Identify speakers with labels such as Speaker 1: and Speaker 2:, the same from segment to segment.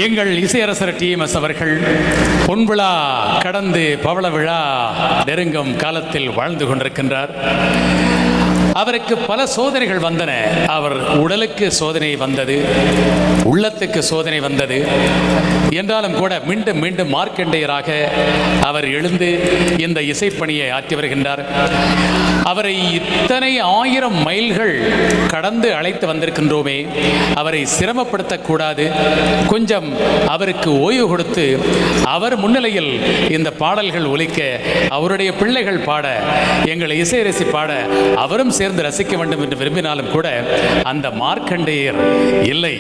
Speaker 1: எங்கள் இசையரசர் டிஎம்எஸ் அவர்கள் பொன்விழா கடந்து பவள விழா நெருங்கும் காலத்தில் வாழ்ந்து கொண்டிருக்கின்றார். அவருக்கு பல சோதனைகள் வந்தன. அவர் உடலுக்கு சோதனை வந்தது, உள்ளத்துக்கு சோதனை வந்தது. என்றாலும் கூட மீண்டும் மீண்டும் மார்க்கண்டேயராக அவர் எழுந்து இந்த இசைப்பணியை ஆற்றி வருகின்றார். அவரை இத்தனை 1000 மைல்கள் கடந்து அழைத்து வந்திருக்கின்றோமே, அவரை சிரமப்படுத்தக்கூடாது, கொஞ்சம் அவருக்கு ஓய்வு கொடுத்து அவர் முன்னிலையில் இந்த பாடல்கள் ஒலிக்க, அவருடைய பிள்ளைகள் பாட, எங்கள் இசையரசி பாட அவரும் சேர்ந்து ரசிக்க வேண்டும் என்று விரும்பினாலும் கூட அந்த மார்க்கண்டேயர் இல்லை.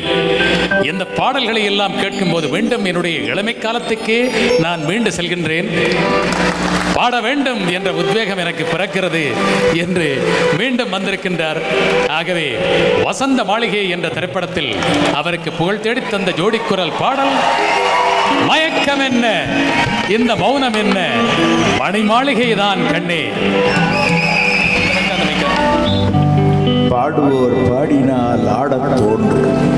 Speaker 1: இந்த பாடல்களை எல்லாம் கேட்கும் போது மீண்டும் என்னுடைய இளமை காலத்துக்கே நான் மீண்டு செல்கின்றேன், பாட வேண்டும் என்ற உத்வேகம் எனக்கு பிறக்கிறது என்று மீண்டும் வந்திருக்கின்றார். ஆகவே வசந்த மாளிகை என்ற திரைப்படத்தில் அவருக்கு புகழ் தேடி தந்த ஜோடிக்குரல் பாடல் மயக்கம் என்ன, இந்த மௌனம் என்ன, மணி மாளிகை தான் கண்ணே.
Speaker 2: பாடுவோர் பாடினால் ஆடத் தோன்றும்.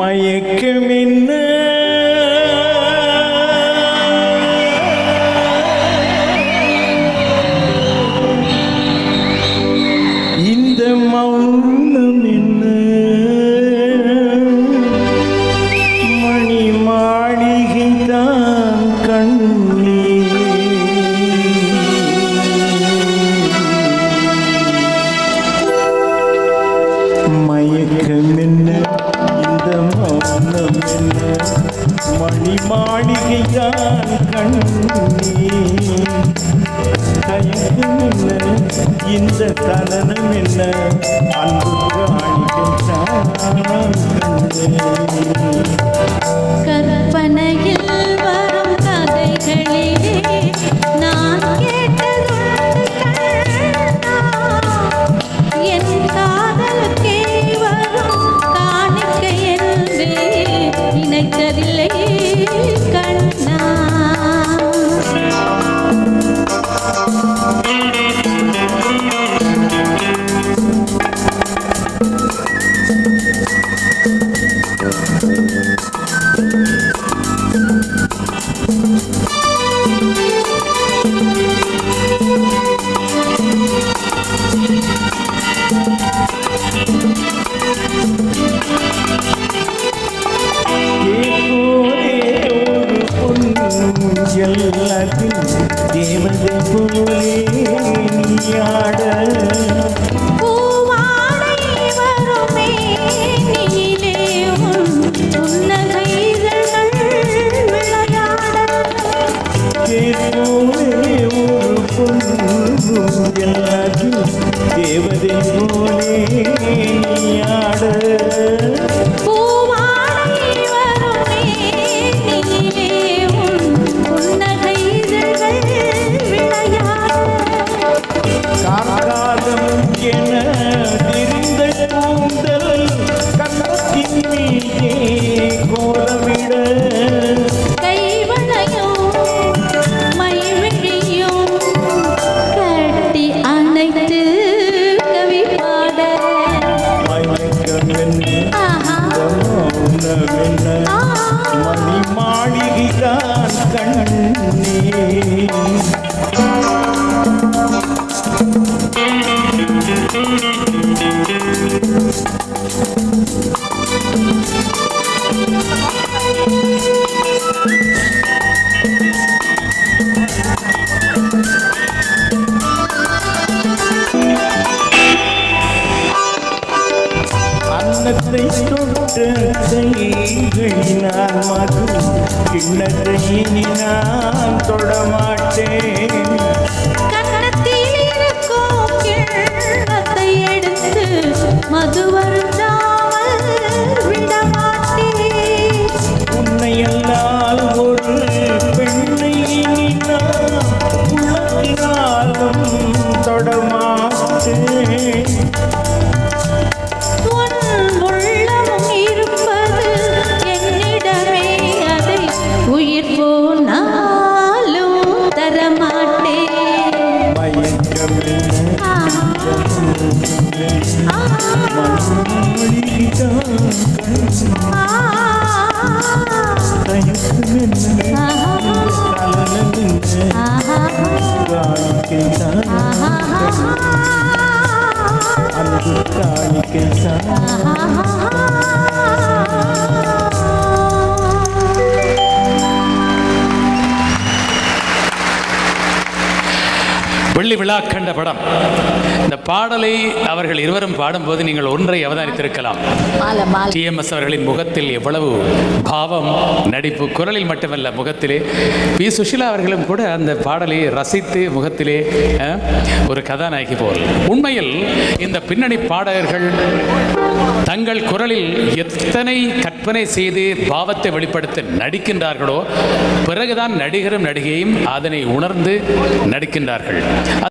Speaker 2: மயக்கம் என்ன, இந்த மௌனம் என்ன, மணி மாளிகை தான் கண்ணே. மயக்கம் என்ன, இந்த மௌனம் என்ன, மணி மாளிகை தான் கண்ணே. தயக்கம் என்ன, இந்த தலனம் என்ன, அன்புக்கு அணிகின்றான்
Speaker 3: கற்பனையில் வரும் கதைகளிலே நான் கேட்டதுண்டு என் காதலுக்கே வரும் காணிக்கை என்று நினைத்ததில்லை கண்ணா.
Speaker 2: தேவதை போலே நீயாட தேவதை போலே நீயாட காக்காதம் என திரிந்த கூந்தல் கண்ணத்தின் மீதே கோலமிட
Speaker 3: கைவளையும் மைவிழியும் கட்டி அணைத்து கவி பாட
Speaker 2: மயக்கம் என்ன, மௌனம் என்ன, மணி மாளிகைதான் கண்ணே. அன்னத்தை தொட்ட கைகளினால் மது கிண்ணத்தை இனி நான் தொடமாட்டேன்.
Speaker 3: கன்னத்தில் இருக்கும் கிண்ணத்தை எடுத்து மது வருந்தாமல் விடமாட்டேன்.
Speaker 2: உன்னை அல்லால் ஒரு பெண்ணை இனி நான் உள்ளத்தினாலும் தொடமா அன்பு காணிக்கை
Speaker 1: வெள்ளி விழா கண்ட படம். இந்த பாடலை அவர்கள் இருவரும் பாடும்போது நீங்கள் ஒன்றை அவதானித்திருக்கலாம். டிஎம்எஸ் அவர்களின் முகத்தில் எவ்வளவு பாவம், நடிப்பு, குரலில் மட்டுமல்ல முகத்திலே. பி சுஷிலா அவர்களும் கூட அந்த பாடலை ரசித்து முகத்திலே ஒரு கதாநாயகி போல். உண்மையில் இந்த பின்னணி பாடகர்கள் தங்கள் குரலில் எத்தனை கற்பனை செய்து பாவத்தை வெளிப்படுத்த நடிக்கின்றார்களோ பிறகுதான் நடிகரும் நடிகையும் அதனை உணர்ந்து நடிக்கின்றார்கள்.